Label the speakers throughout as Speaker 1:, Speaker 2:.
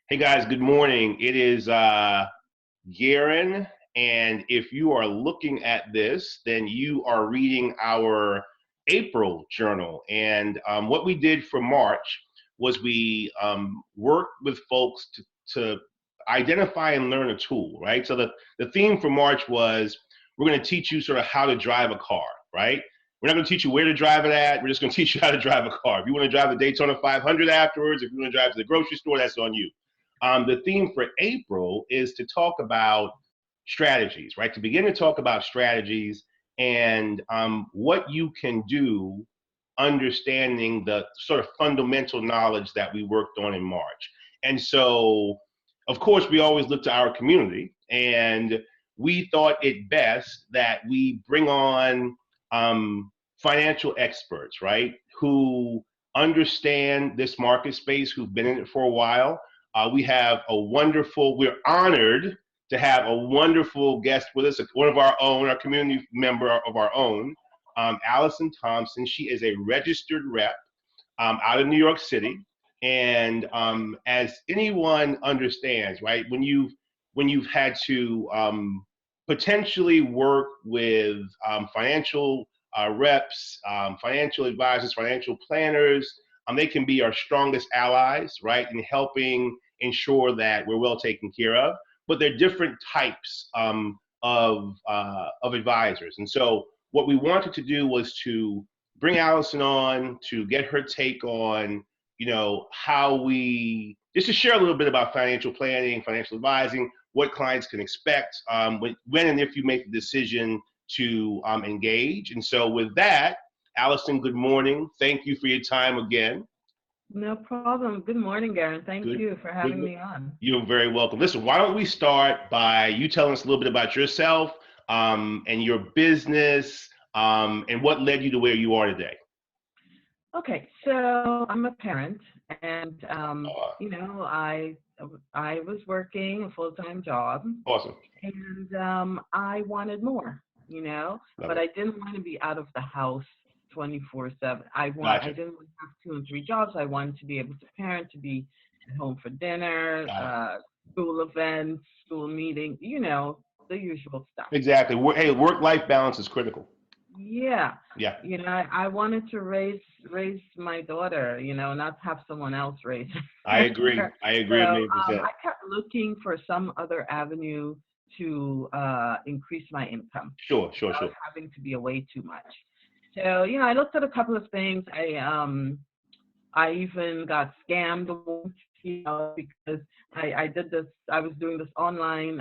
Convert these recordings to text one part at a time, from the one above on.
Speaker 1: Hey guys, good morning. It is Garen, and if you are looking at this, then you are reading our April journal. And what we did for March was we worked with folks to identify and learn a tool, right? So the theme for March was we're going to teach you sort of how to drive a car, right? We're not going to teach you where to drive it at. We're just going to teach you how to drive a car. If you want to drive the Daytona 500 afterwards, if you want to drive to the grocery store, that's on you. The theme for April is to talk about strategies, right? To begin to talk about strategies and what you can do, understanding the sort of fundamental knowledge that we worked on in March. And so, of course, we always look to our community, and we thought it best that we bring on financial experts, right, who understand this market space, who've been in it for a while. We're honored to have a wonderful guest with us, one of our own, our community member of our own, Alison Thompson. She is a registered rep out of New York City. And as anyone understands, right, when you've had to potentially work with financial reps, financial advisors, financial planners, they can be our strongest allies, right, in helping ensure that we're well taken care of. But there are different types of advisors. And so what we wanted to do was to bring Alison on to get her take on, how we, just to share a little bit about financial planning, financial advising, what clients can expect when and if you make the decision to engage. And so with that, Alison, good morning. Thank you for your time again.
Speaker 2: No problem. Good morning, Garen. Thank
Speaker 1: Good.
Speaker 2: you for
Speaker 1: Good.
Speaker 2: having me on.
Speaker 1: You're very welcome. Listen, why don't we start by you telling us a little bit about yourself and your business and what led you to where you are today?
Speaker 2: Okay, so I'm a parent, and
Speaker 1: Uh,
Speaker 2: I was working a full-time job,
Speaker 1: awesome.
Speaker 2: and I wanted more,
Speaker 1: Love
Speaker 2: but
Speaker 1: it.
Speaker 2: I didn't want to be out of the house 24/7. I
Speaker 1: Gotcha.
Speaker 2: didn't want to have two and three jobs. I wanted to be able to parent, to be at home for dinner,
Speaker 1: Got it.
Speaker 2: school events, school meetings, the usual stuff.
Speaker 1: Exactly. Hey, work-life balance is critical.
Speaker 2: Yeah,
Speaker 1: Yeah,
Speaker 2: I wanted to raise my daughter, not have someone else raise
Speaker 1: I agree.
Speaker 2: her.
Speaker 1: I
Speaker 2: So
Speaker 1: agree a million percent.
Speaker 2: I kept looking for some other avenue to increase my income
Speaker 1: Sure, sure,
Speaker 2: without
Speaker 1: sure.
Speaker 2: having to be away too much. So I looked at a couple of things. I even got scammed once, because I did this. I was doing this online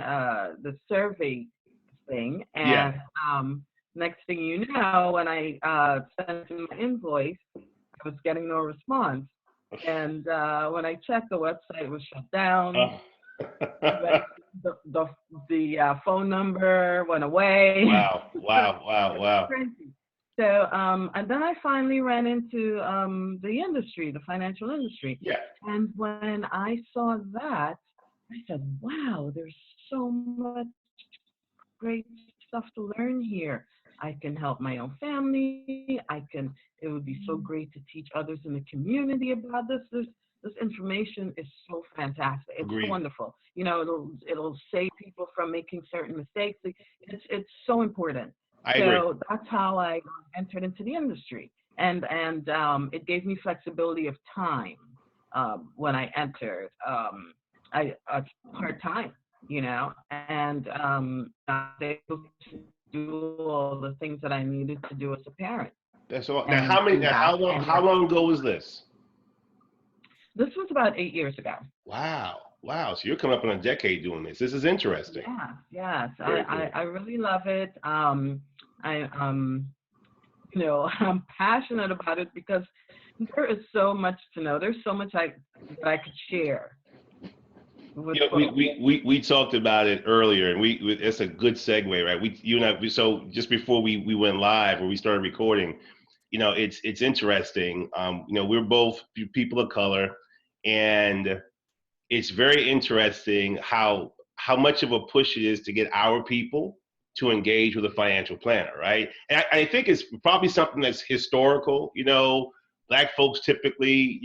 Speaker 2: the survey thing,
Speaker 1: Yeah.
Speaker 2: and next thing you know, when I sent in my invoice, I was getting no response. And when I checked, the website was shut down.
Speaker 1: Oh.
Speaker 2: Even the phone number went away.
Speaker 1: Wow, wow, wow,
Speaker 2: It's
Speaker 1: wow.
Speaker 2: crazy. So, and then I finally ran into the industry, the financial industry.
Speaker 1: Yeah,
Speaker 2: And when I saw that, I said, wow, there's so much great stuff to learn here. I can help my own family. It would be so great to teach others in the community about this. This information is so fantastic. It's so
Speaker 1: agreed.
Speaker 2: wonderful. It'll save people from making certain mistakes. It's so important.
Speaker 1: I agree.
Speaker 2: So that's how I entered into the industry, and it gave me flexibility of time when I entered. I part time, and I was able to do all the things that I needed to do as a parent,
Speaker 1: That's all. Now,
Speaker 2: and come back and
Speaker 1: how
Speaker 2: work.
Speaker 1: long ago was this?
Speaker 2: This was about 8 years ago.
Speaker 1: Wow, wow. So you're coming up on a decade doing this. This is interesting.
Speaker 2: Yeah, yes,
Speaker 1: Very cool.
Speaker 2: I really love it. I I'm passionate about it because there is so much to know. There's so much that I could share with folks.
Speaker 1: We talked about it earlier, and it's a good segue, right? You and I, so just before we went live or we started recording, it's interesting. We're both people of color, and it's very interesting how much of a push it is to get our people to engage with a financial planner, right? And I think it's probably something that's historical. Black folks typically,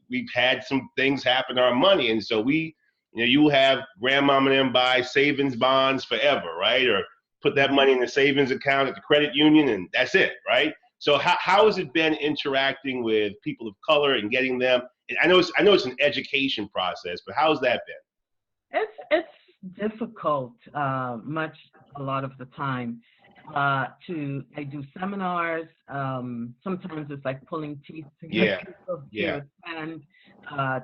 Speaker 1: we've had some things happen to our money, and so you have grandmama and them buy savings bonds forever, right? Or put that money in the savings account at the credit union, and that's it, right? So how has it been interacting with people of color and getting them? I know it's an education process, but how's that been?
Speaker 2: It's difficult, a lot of the time. I do seminars. Sometimes it's like pulling teeth to get
Speaker 1: Yeah,
Speaker 2: people
Speaker 1: yeah,
Speaker 2: to attend,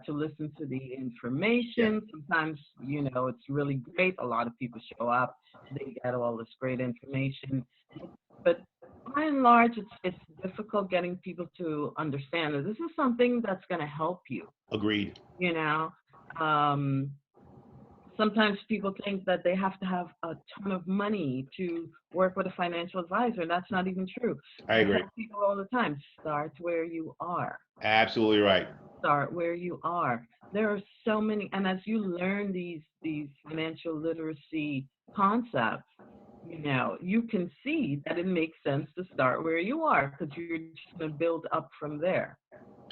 Speaker 2: to listen to the
Speaker 1: yeah.
Speaker 2: information. Sometimes, it's really great. A lot of people show up. They get all this great information. But by and large, it's difficult getting people to understand that this is something that's going to help you.
Speaker 1: Agreed.
Speaker 2: You know, um, sometimes people think that they have to have a ton of money to work with a financial advisor, and that's not even true.
Speaker 1: I
Speaker 2: I
Speaker 1: agree.
Speaker 2: tell people all the time, start where you are.
Speaker 1: Absolutely right.
Speaker 2: Start where you are. There are so many, and as you learn these financial literacy concepts, you can see that it makes sense to start where you are because you're just going to build up from there.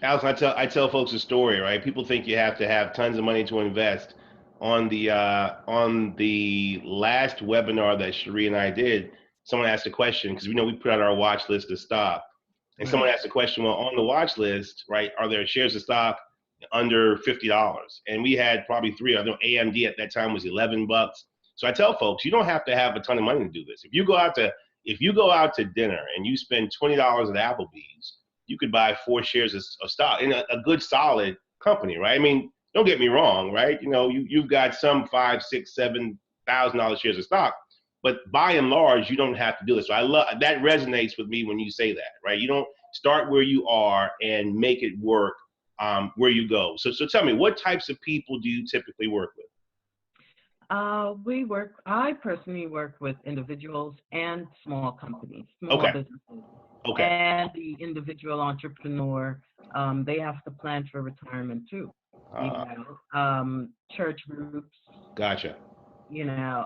Speaker 1: Alison, I tell folks a story, right? People think you have to have tons of money to invest. On the last webinar that Cherie and I did, someone asked a question because we put out our watch list of stock, and someone
Speaker 2: Right.
Speaker 1: asked the question, well, on the watch list, right, are there shares of stock under $50? And we had probably three. I know AMD at that time was $11. So I tell folks, you don't have to have a ton of money to do this. If you go out to dinner and you spend $20 at Applebee's, you could buy 4 shares of stock in a good solid company, right? I mean, don't get me wrong, right? You've got some 5, 6, 7 thousand dollar shares of stock, but by and large, you don't have to do this. So I love that resonates with me when you say that, right? You don't start where you are and make it work where you go. So tell me, what types of people do you typically work with?
Speaker 2: I personally work with individuals and small companies, small
Speaker 1: Okay,
Speaker 2: businesses,
Speaker 1: okay,
Speaker 2: and the individual entrepreneur. They have to plan for retirement too.
Speaker 1: uh,
Speaker 2: Church groups,
Speaker 1: gotcha.
Speaker 2: you know,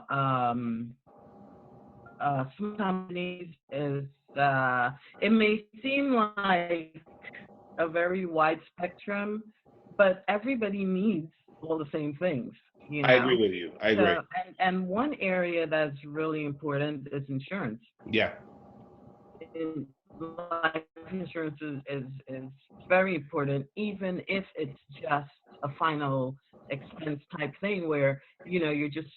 Speaker 2: some companies it may seem like a very wide spectrum, but everybody needs all the same things, you
Speaker 1: I agree
Speaker 2: know.
Speaker 1: with you. I
Speaker 2: So,
Speaker 1: agree.
Speaker 2: and one area that's really important is insurance.
Speaker 1: Yeah,
Speaker 2: In life insurance is very important, even if it's just a final expense type thing where you're just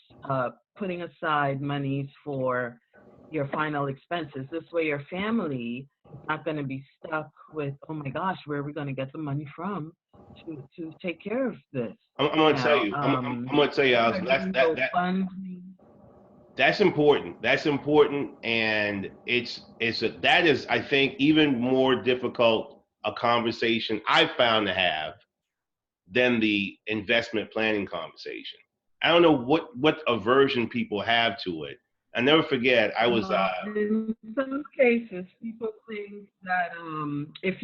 Speaker 2: putting aside monies for your final expenses. This way, your family is not going to be stuck with, oh my gosh, where are we going to get the money from to take care of this?
Speaker 1: I'm
Speaker 2: You
Speaker 1: gonna tell
Speaker 2: know,
Speaker 1: you. I'm gonna tell you, Allison. That's
Speaker 2: starting
Speaker 1: that that
Speaker 2: GoFundMe.
Speaker 1: That's important. That's important, and that is, I think, even more difficult a conversation I've found to have than the investment planning conversation. I don't know what aversion people have to it. I never forget. I was
Speaker 2: In some cases, people think that if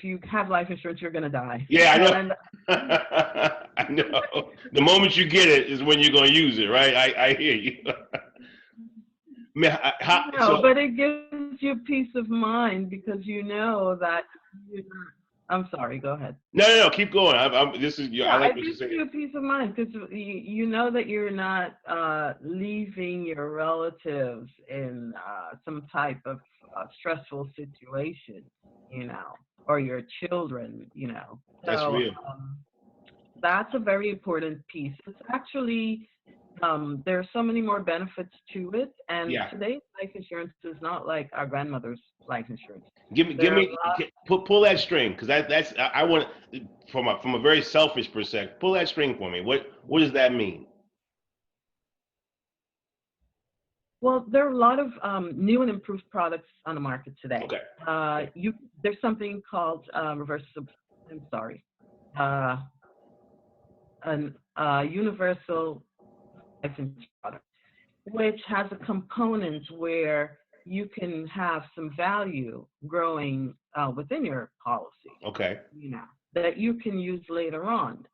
Speaker 2: you have life insurance, you're gonna die.
Speaker 1: yeah, I know.
Speaker 2: And
Speaker 1: I know. The moment you get it is when you're gonna use it, right? I hear you. Man,
Speaker 2: no, but it gives you peace of mind because you know that you're not. I'm sorry. Go ahead.
Speaker 1: no. Keep going. I
Speaker 2: Yeah,
Speaker 1: like
Speaker 2: it
Speaker 1: what you're
Speaker 2: gives
Speaker 1: saying.
Speaker 2: you peace of mind because you know that you're not leaving your relatives in some type of stressful situation, or your children.
Speaker 1: That's
Speaker 2: So
Speaker 1: real.
Speaker 2: that's a very important piece. It's actually there are so many more benefits to it, and
Speaker 1: Yeah.
Speaker 2: today's life insurance is not like our grandmother's life insurance.
Speaker 1: Give
Speaker 2: There are a
Speaker 1: me,
Speaker 2: lot.
Speaker 1: pull that string, because I want, from a very selfish perspective. Pull that string for me. What does that mean?
Speaker 2: Well, there are a lot of new and improved products on the market today.
Speaker 1: Okay.
Speaker 2: There's something called reverse. I'm sorry, uh, an universal life insurance product, which has a component where you can have some value growing within your policy,
Speaker 1: Okay.
Speaker 2: that you can use later on.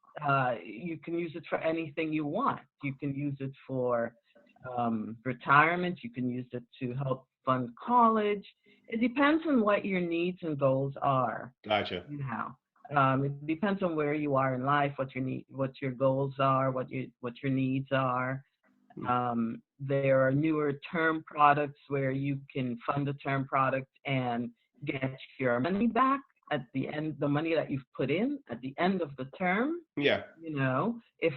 Speaker 2: You can use it for anything you want. You can use it for retirement. You can use it to help fund college. It depends on what your needs and goals are.
Speaker 1: Gotcha.
Speaker 2: You know, it depends on where you are in life, what your goals are, what your needs are. There are newer term products where you can fund a term product and get your money back at the end, the money that you've put in at the end of the term.
Speaker 1: Yeah.
Speaker 2: You know, if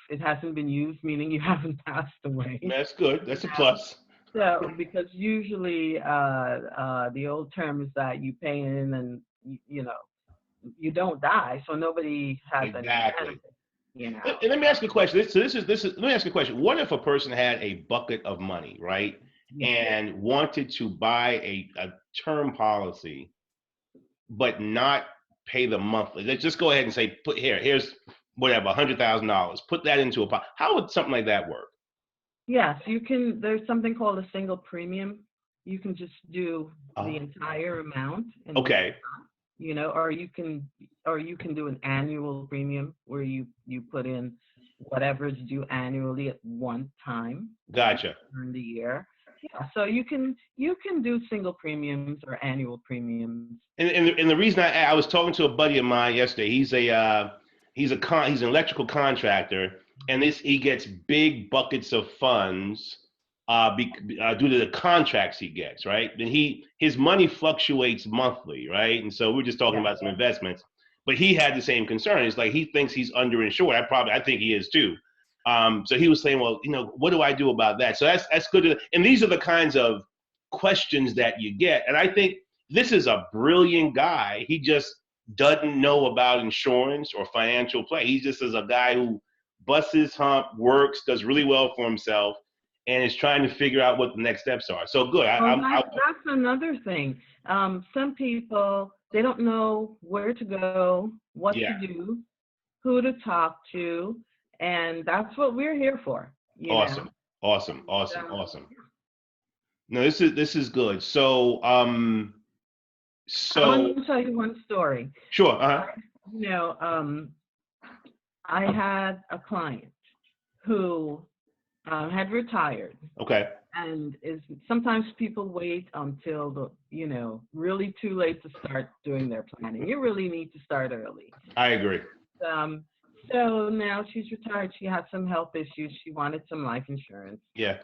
Speaker 2: it hasn't been used, meaning you haven't passed away.
Speaker 1: That's good.
Speaker 2: You
Speaker 1: That's a
Speaker 2: know,
Speaker 1: plus.
Speaker 2: so because usually the old term is that you pay in and you know you don't die, so nobody has any
Speaker 1: Exactly.
Speaker 2: benefit. You
Speaker 1: And
Speaker 2: know,
Speaker 1: let me ask you a question. So this is. Let me ask you a question. What if a person had a bucket of money, right,
Speaker 2: yeah.
Speaker 1: and wanted to buy a term policy, but not pay the monthly? Let's just go ahead and say, here's whatever, $100,000. Put that into a pot. How would something like that work?
Speaker 2: Yes, you can. There's something called a single premium. You can just do the
Speaker 1: Oh,
Speaker 2: entire amount in one,
Speaker 1: okay.
Speaker 2: you know, or you can do an annual premium where you put in whatever is due annually at one time
Speaker 1: Gotcha.
Speaker 2: during the year. Yeah, so you can do single premiums or annual premiums.
Speaker 1: And the reason I was talking to a buddy of mine yesterday. He's an electrical contractor, and he gets big buckets of funds due to the contracts he gets, right? And his money fluctuates monthly, right? And so we're just talking
Speaker 2: Yeah.
Speaker 1: about some investments, but he had the same concern. It's like he thinks he's underinsured. I think he is too. So he was saying, well, what do I do about that? So that's good. And these are the kinds of questions that you get, and I think this is a brilliant guy. He just doesn't know about insurance or financial play. He just is a guy who busts his hump, works, does really well for himself, and is trying to figure out what the next steps are. So good.
Speaker 2: Well, that's another thing. Some people, they don't know where to go, what to
Speaker 1: yeah,
Speaker 2: do, who to talk to, and that's what we're here for, you know.
Speaker 1: awesome, awesome,
Speaker 2: And,
Speaker 1: awesome, awesome. No, this is good. So
Speaker 2: I want
Speaker 1: so
Speaker 2: to tell you one story.
Speaker 1: sure.
Speaker 2: You know, I had a client who had retired,
Speaker 1: Okay,
Speaker 2: and is sometimes people wait until really too late to start doing their planning. You really need to start early.
Speaker 1: I agree.
Speaker 2: Um, so now she's retired. She had some health issues. She wanted some life insurance.
Speaker 1: Yeah,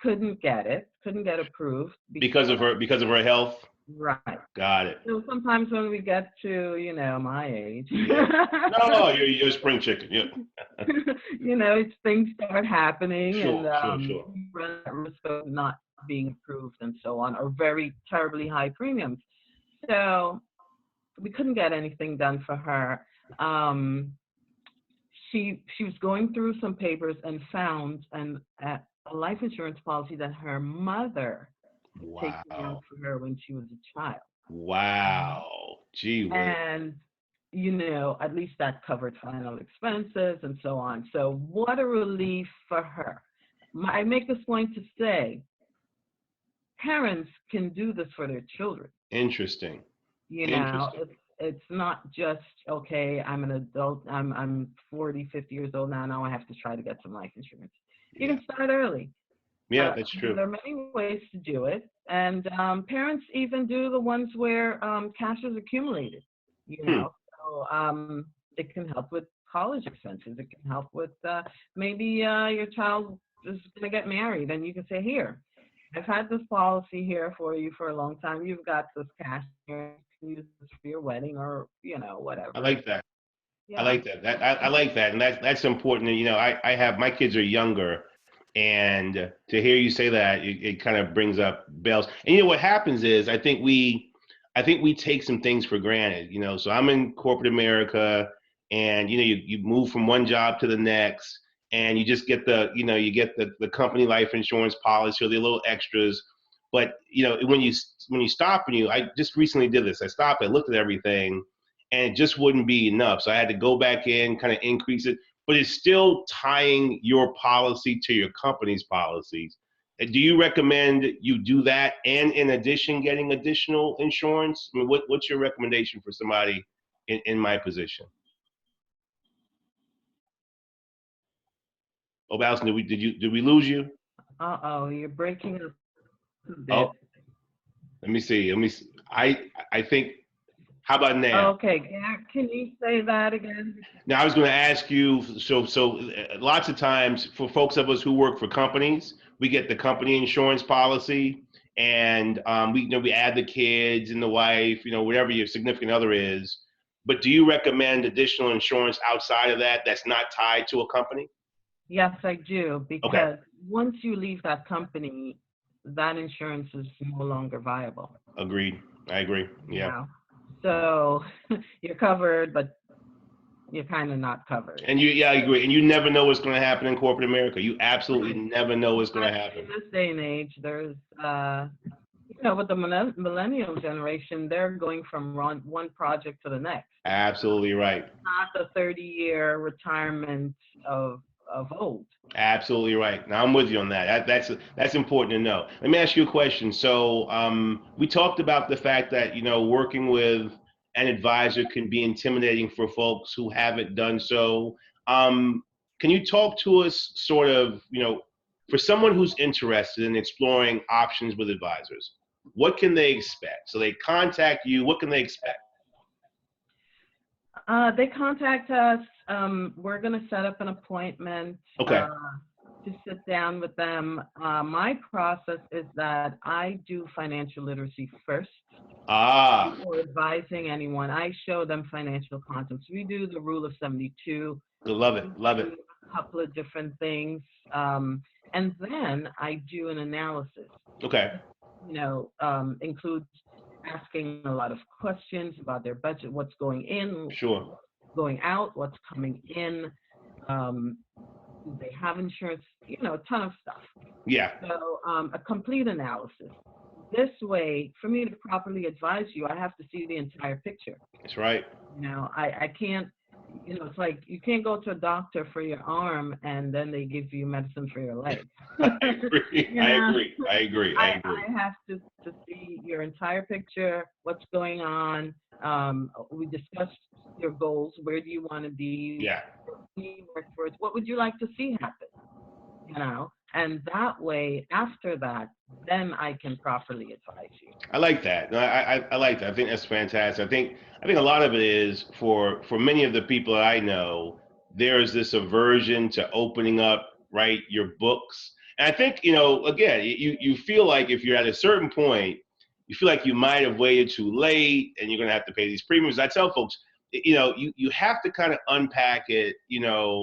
Speaker 2: Couldn't get it. Couldn't get approved
Speaker 1: because of her health.
Speaker 2: right.
Speaker 1: Got it.
Speaker 2: So sometimes when we get to my age,
Speaker 1: Yeah. No, you're a spring chicken. Yeah.
Speaker 2: it's things start happening, and
Speaker 1: Sure, sure, sure.
Speaker 2: you run that risk of not being approved and so on, or very terribly high premiums. So we couldn't get anything done for her. Um, she was going through some papers and found a life insurance policy that her mother had taken out
Speaker 1: Wow.
Speaker 2: for her when she was a child.
Speaker 1: Wow. Gee whiz.
Speaker 2: And at least that covered final expenses and so on. So what a relief for her. I make this point to say parents can do this for their children.
Speaker 1: Interesting.
Speaker 2: You know,
Speaker 1: Interesting.
Speaker 2: it's not just okay, I'm an adult, I'm 40, 50 years old now I have to try to get some life insurance. You
Speaker 1: Yeah.
Speaker 2: can start early.
Speaker 1: Yeah, that's true.
Speaker 2: There are many ways to do it, and parents even do the ones where cash is accumulated.
Speaker 1: Hmm.
Speaker 2: So it can help with college expenses. It can help with maybe your child is going to get married, and you can say, "Here, I've had this policy here for you for a long time. You've got this cash here. You can use this for your wedding, or
Speaker 1: I
Speaker 2: whatever."
Speaker 1: like that. I
Speaker 2: Yeah.
Speaker 1: like that. I like that, and that's important. And I have my kids are younger, and to hear you say that, it kind of brings up bells. And what happens is, I think we take some things for granted. So I'm in corporate America, and you move from one job to the next, and you just get the company life insurance policy or the little extras. But when you stop and I just recently did this. I stopped. I looked at everything, and it just wouldn't be enough. So I had to go back in, kind of increase it, but it's still tying your policy to your company's policies. Do you recommend you do that and in addition getting additional insurance? I mean, what's your recommendation for somebody in my position? Oh, Alison, did we lose you?
Speaker 2: Uh-oh, you're breaking up a
Speaker 1: Oh,
Speaker 2: bit.
Speaker 1: Let me see. I think. How about now?
Speaker 2: Okay, can you say that again?
Speaker 1: Now I was going to ask you. Lots of times for folks of us who work for companies, we get the company insurance policy, and we add the kids and the wife, whatever your significant other is. But do you recommend additional insurance outside of that that's not tied to a company?
Speaker 2: Yes, I do,
Speaker 1: Okay.
Speaker 2: because once you leave that company, that insurance is no longer viable.
Speaker 1: Agreed. I agree.
Speaker 2: You
Speaker 1: Yeah.
Speaker 2: know, so you're covered, but you're kind of not covered.
Speaker 1: Yeah, I agree. And you never know what's going to happen in corporate America. You absolutely never know what's going to
Speaker 2: Especially in
Speaker 1: happen.
Speaker 2: this day and age, there's with the millennial generation, they're going from one project to the next.
Speaker 1: Absolutely right.
Speaker 2: Not the 30-year retirement of old.
Speaker 1: Absolutely right. Now I'm with you on that. That's important to know. Let me ask you a question. So we talked about the fact that working with an advisor can be intimidating for folks who haven't done so. Um, can you talk to us, sort of, for someone who's interested in exploring options with advisors, what can they expect? So they contact you. What can they expect?
Speaker 2: They contact us. We're going to set up an appointment
Speaker 1: Okay.
Speaker 2: to sit down with them. My process is that I do financial literacy first
Speaker 1: Ah,
Speaker 2: before advising anyone. I show them financial concepts. We do the rule of 72.
Speaker 1: love it.
Speaker 2: We
Speaker 1: Love it.
Speaker 2: do a couple of different things. And then I do an analysis.
Speaker 1: Okay.
Speaker 2: Includes asking a lot of questions about their budget, what's going in,
Speaker 1: Sure.
Speaker 2: going out, what's coming in, do they have insurance, a ton of stuff.
Speaker 1: Yeah.
Speaker 2: So a complete analysis. This way, for me to properly advise you, I have to see the entire picture.
Speaker 1: That's right.
Speaker 2: I can't, it's like you can't go to a doctor for your arm and then they give you medicine for your leg.
Speaker 1: I agree. I agree. I agree. I agree.
Speaker 2: I have to see your entire picture, what's going on. We discussed your goals. Where do you want to be?
Speaker 1: Yeah.
Speaker 2: Work towards. What would you like to see happen? And that way, after that, then I can properly advise you.
Speaker 1: I like that. No, I like that. I think that's fantastic. I think a lot of it is for many of the people that I know, there is this aversion to opening up, right, your books. And I think, again, you feel like if you're at a certain point, you feel like you might have waited too late and you're going to have to pay these premiums. I tell folks, you have to kind of unpack it,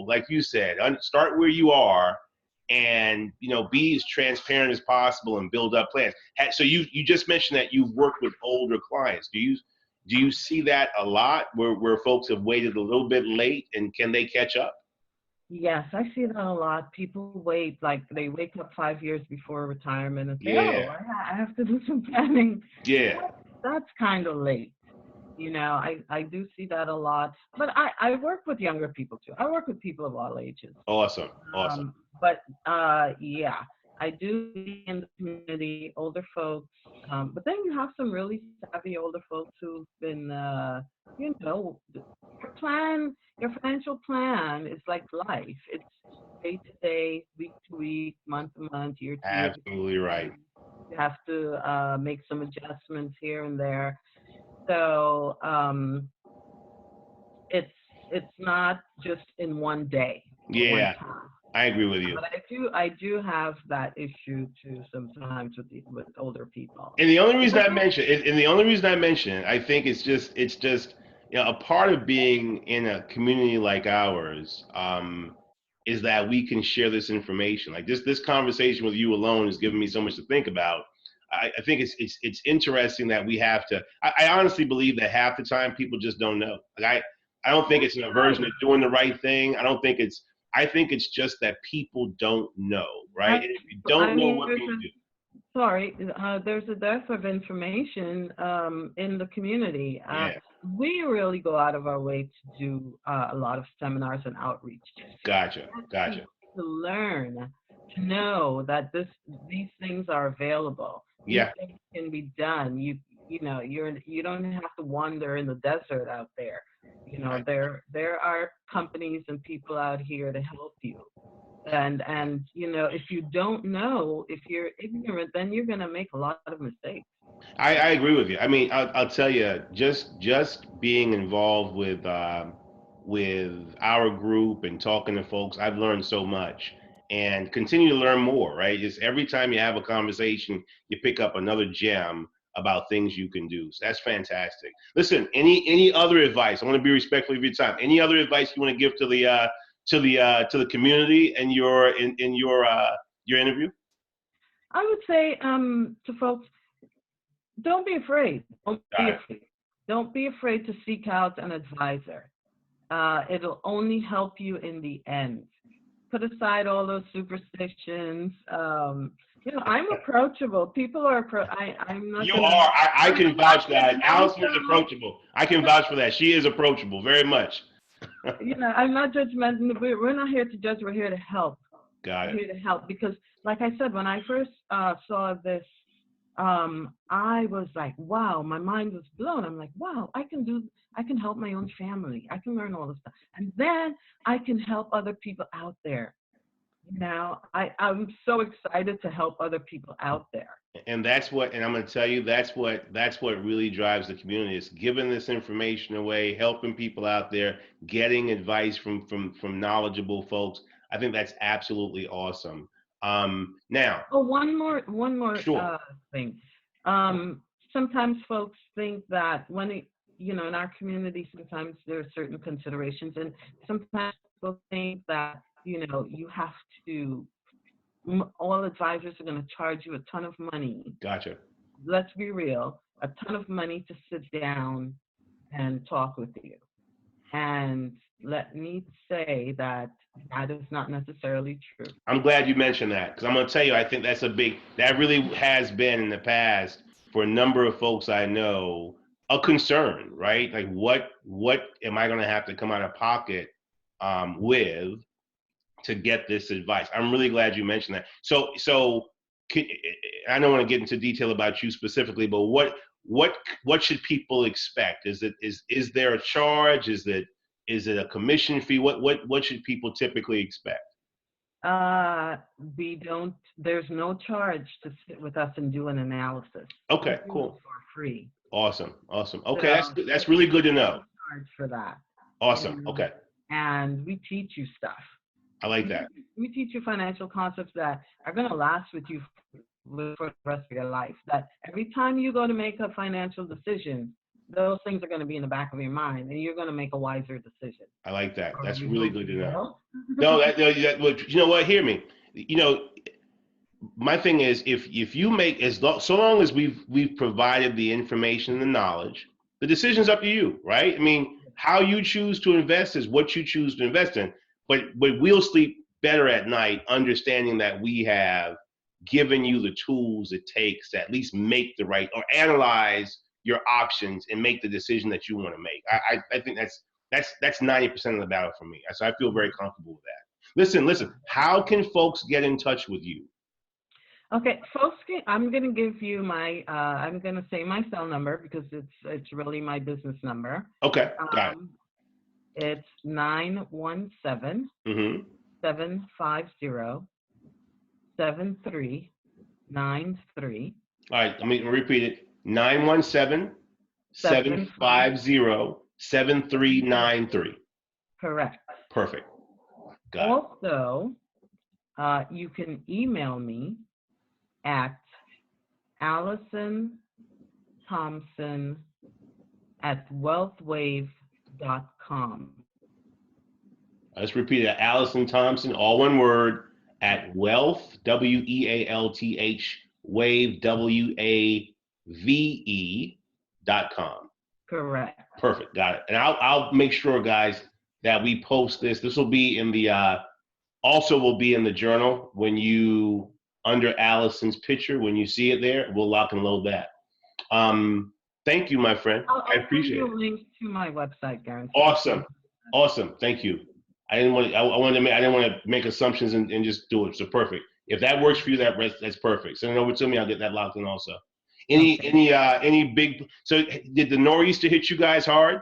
Speaker 1: like you said, start where you are and be as transparent as possible and build up plans. So you just mentioned that you've worked with older clients. Do you see that a lot where folks have waited a little bit late, and can they catch up?
Speaker 2: Yes, I see that a lot. People wait, like they wake up 5 years before retirement and say, "Oh,
Speaker 1: Yeah.
Speaker 2: I have to do some planning."
Speaker 1: Yeah.
Speaker 2: That's kind of late. I do see that a lot. But I work with younger people too. I work with people of all ages.
Speaker 1: Awesome. Awesome.
Speaker 2: But yeah, I do see in the community older folks. But then you have some really savvy older folks who've been, your financial plan is like life. It's day to day, week to week, month to month, year to year.
Speaker 1: Absolutely right.
Speaker 2: You have to make some adjustments here and there. So it's not just in one day or one
Speaker 1: Yeah,
Speaker 2: time.
Speaker 1: I agree with you.
Speaker 2: But I do have that issue too sometimes with older people.
Speaker 1: And the only reason I mention it, I think it's just a part of being in a community like ours, is that we can share this information. Like this conversation with you alone has given me so much to think about. I think it's interesting that we have to. I honestly believe that half the time people just don't know. Like I don't think it's an aversion to doing the right thing. I think it's just that people don't know, right? And if you don't know, what can you do?
Speaker 2: Sorry, there's a dearth of information in the community.
Speaker 1: Yeah.
Speaker 2: We really go out of our way to do a lot of seminars and outreach
Speaker 1: Gotcha. Gotcha.
Speaker 2: to learn, to know that these things are available. These
Speaker 1: Yeah.
Speaker 2: things can be done. You don't have to wander in the desert out there.
Speaker 1: Right.
Speaker 2: There are companies and people out here to help you. And if you don't know, if you're ignorant, then you're going to make a lot of mistakes.
Speaker 1: I agree with you. I mean, I'll tell you, just being involved with our group and talking to folks, I've learned so much and continue to learn more. Right? Just every time you have a conversation, you pick up another gem about things you can do. So that's fantastic. Listen, any other advice? I want to be respectful of your time. Any other advice you want to give to the community and in your interview?
Speaker 2: I would say to folks, don't be afraid. Don't be
Speaker 1: Got it.
Speaker 2: afraid. Don't be afraid to seek out an advisor. It'll only help you in the end. Put aside all those superstitions. I'm approachable. People are. I'm not
Speaker 1: You
Speaker 2: gonna.
Speaker 1: are. I
Speaker 2: I'm
Speaker 1: can
Speaker 2: not
Speaker 1: vouch for that. Allison is
Speaker 2: judgmental.
Speaker 1: approachable. I can vouch for that. She is approachable very much.
Speaker 2: I'm not judgmental. We're not here to judge. We're here to help.
Speaker 1: Got
Speaker 2: We're
Speaker 1: it.
Speaker 2: here to help because, like I said, when I first saw this, I was like, wow, my mind was blown. I'm like, wow, I can help my own family. I can learn all this stuff. And then I can help other people out there. I'm so excited to help other people out there.
Speaker 1: And and I'm going to tell you, that's what really drives the community is giving this information away, helping people out there, getting advice from knowledgeable folks. I think that's absolutely awesome. Now,
Speaker 2: Oh, one more
Speaker 1: sure,
Speaker 2: thing. Sometimes folks think that in our community, sometimes there are certain considerations, and sometimes people think that, you have to, all advisors are going to charge you a ton of money.
Speaker 1: gotcha.
Speaker 2: Let's be real, a ton of money to sit down and talk with you. And let me say that that is not necessarily true.
Speaker 1: I'm glad you mentioned that because I'm going to tell you, I think that really has been in the past for a number of folks I know a concern, right? Like what am I going to have to come out of pocket with to get this advice? I'm really glad you mentioned that. So can, I don't want to get into detail about you specifically, but what should people expect? Is there a charge? Is it a commission fee? What should people typically expect?
Speaker 2: Uh, there's no charge to sit with us and do an analysis. We
Speaker 1: Okay,
Speaker 2: do it
Speaker 1: cool.
Speaker 2: for free.
Speaker 1: Awesome. Awesome.
Speaker 2: So
Speaker 1: Okay, that's
Speaker 2: there's
Speaker 1: really good to know.
Speaker 2: no charge for that. You
Speaker 1: Awesome.
Speaker 2: know,
Speaker 1: Okay.
Speaker 2: and we teach you stuff.
Speaker 1: I like
Speaker 2: We,
Speaker 1: that.
Speaker 2: we teach you financial concepts that are going to last with you for the rest of your life. That every time you go to make a financial decision, those things are going to be in the back of your mind, and you're going to make a wiser decision.
Speaker 1: I like that.
Speaker 2: Or
Speaker 1: That's
Speaker 2: we
Speaker 1: really
Speaker 2: hope
Speaker 1: good to
Speaker 2: you
Speaker 1: know.
Speaker 2: will.
Speaker 1: No, look, you know what? Hear me. You know, my thing is if you make so long as we've provided the information and the knowledge, the decision's up to you, right? I mean, how you choose to invest is what you choose to invest in. But we'll sleep better at night understanding that we have given you the tools it takes to at least make the right or analyze your options and make the decision that you want to make. I think that's 90% of the battle for me. So I feel very comfortable with that. Listen. How can folks get in touch with you?
Speaker 2: Okay, folks, I'm going to give you I'm going to say my cell number because it's really my business number.
Speaker 1: Okay, got it.
Speaker 2: It's 917
Speaker 1: Mm-hmm.
Speaker 2: 750 7393.
Speaker 1: All right, let me repeat it. 917
Speaker 2: 75.
Speaker 1: 750 7393.
Speaker 2: Correct.
Speaker 1: Perfect. Got it.
Speaker 2: Also, you can email me at Alison Thompson at wealthwave.com.
Speaker 1: Let's repeat it. Alison Thompson, all one word, at wealth, WEALTH, wave, WAVE.com.
Speaker 2: Correct.
Speaker 1: Perfect. Got it. And I'll make sure, guys, that we post this. This will be in the also will be in the journal when you under Allison's picture when you see it there. We'll lock and load that. Thank you, my friend.
Speaker 2: I'll
Speaker 1: I
Speaker 2: send
Speaker 1: appreciate
Speaker 2: you
Speaker 1: it.
Speaker 2: a link to my website, Garen.
Speaker 1: Awesome. Thank you. I didn't want to make assumptions and just do it. So perfect. If that works for you, that's perfect. Send it over to me. I'll get that locked in also. Any big? So did the nor'easter hit you guys hard?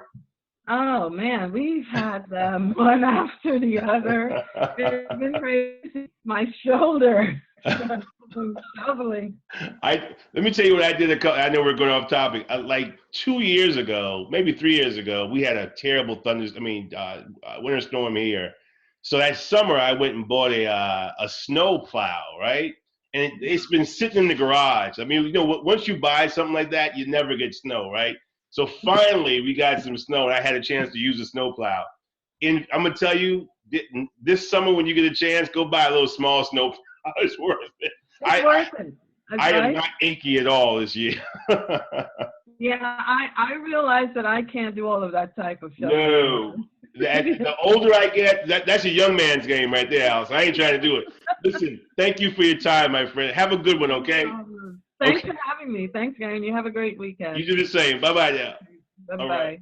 Speaker 2: Oh man, we've had them one after the other. It's been crazy. My shoulder from shoveling.
Speaker 1: Let me tell you what I did. I know we're going off topic. Like 2 years ago, maybe 3 years ago, we had a terrible winter storm here. So that summer, I went and bought a snow plow, right? And it's been sitting in the garage. I mean, once you buy something like that, you never get snow, right? So finally, we got some snow, and I had a chance to use a snow plow. And I'm gonna tell you, this summer when you get a chance, go buy a little small snow plow. It's worth it.
Speaker 2: It's worth it.
Speaker 1: I am
Speaker 2: Right?
Speaker 1: not achy at all this year.
Speaker 2: Yeah, I realize that I can't do all of that type of shoveling.
Speaker 1: No. The older I get, that's a young man's game right there, Alison. I ain't trying to do it. Listen, thank you for your time, my friend. Have a good one, okay?
Speaker 2: Thanks
Speaker 1: Okay.
Speaker 2: for having me. Thanks, Gary. You have a great weekend.
Speaker 1: You do the same. Bye-bye now.
Speaker 2: Bye-bye.
Speaker 1: All right.